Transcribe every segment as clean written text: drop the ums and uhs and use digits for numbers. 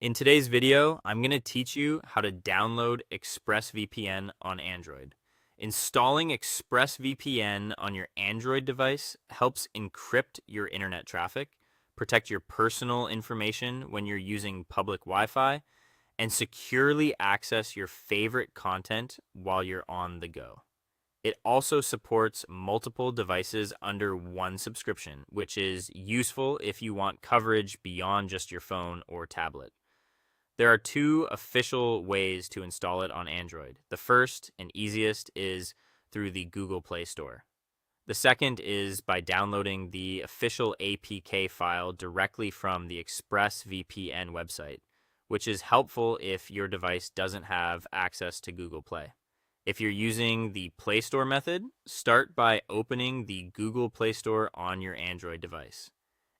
In today's video, I'm going to teach you how to download ExpressVPN on Android. Installing ExpressVPN on your Android device helps encrypt your internet traffic, protect your personal information when you're using public Wi-Fi, and securely access your favorite content while you're on the go. It also supports multiple devices under one subscription, which is useful if you want coverage beyond just your phone or tablet. There are two official ways to install it on Android. The first and easiest is through the Google Play Store. The second is by downloading the official APK file directly from the ExpressVPN website, which is helpful if your device doesn't have access to Google Play. If you're using the Play Store method, start by opening the Google Play Store on your Android device.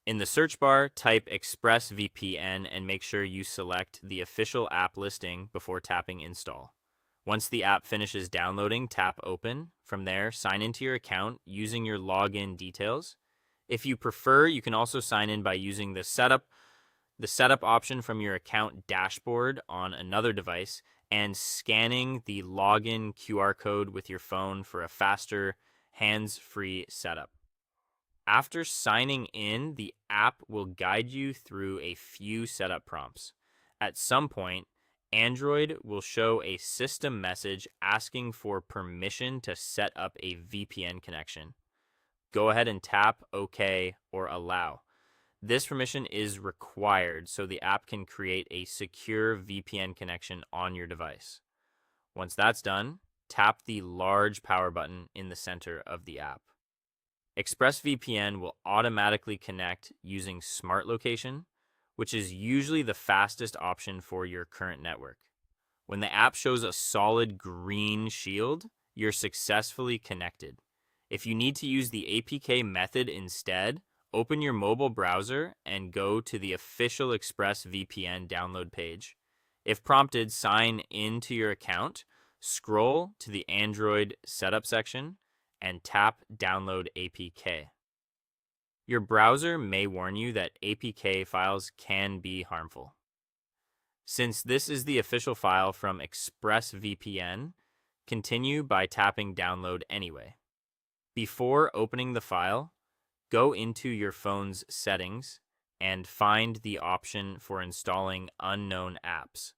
In the search bar, type ExpressVPN and make sure you select the official app listing before tapping install. Once the app finishes downloading, tap open. From there, sign into your account using your login details. If you prefer, you can also sign in by using the setup option from your account dashboard on another device and scanning the login QR code with your phone for a faster, hands-free setup. After signing in, the app will guide you through a few setup prompts. At some point, Android will show a system message asking for permission to set up a VPN connection. Go ahead and tap OK or Allow. This permission is required so the app can create a secure VPN connection on your device. Once that's done, tap the large power button in the center of the app. ExpressVPN will automatically connect using Smart Location, which is usually the fastest option for your current network. When the app shows a solid green shield, you're successfully connected. If you need to use the APK method instead, open your mobile browser and go to the official ExpressVPN download page. If prompted, sign into your account, scroll to the Android setup section, and tap Download APK. Your browser may warn you that APK files can be harmful. Since this is the official file from ExpressVPN, continue by tapping Download anyway. Before opening the file, go into your phone's settings and find the option for installing unknown apps.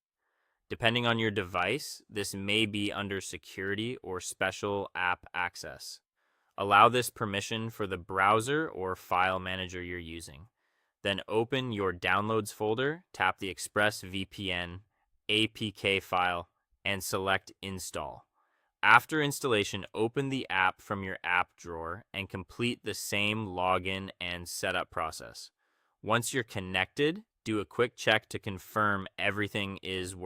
Depending on your device, this may be under security or special app access. Allow this permission for the browser or file manager you're using. Then open your Downloads folder, tap the ExpressVPN APK file, and select Install. After installation, open the app from your app drawer and complete the same login and setup process. Once you're connected, do a quick check to confirm everything is working.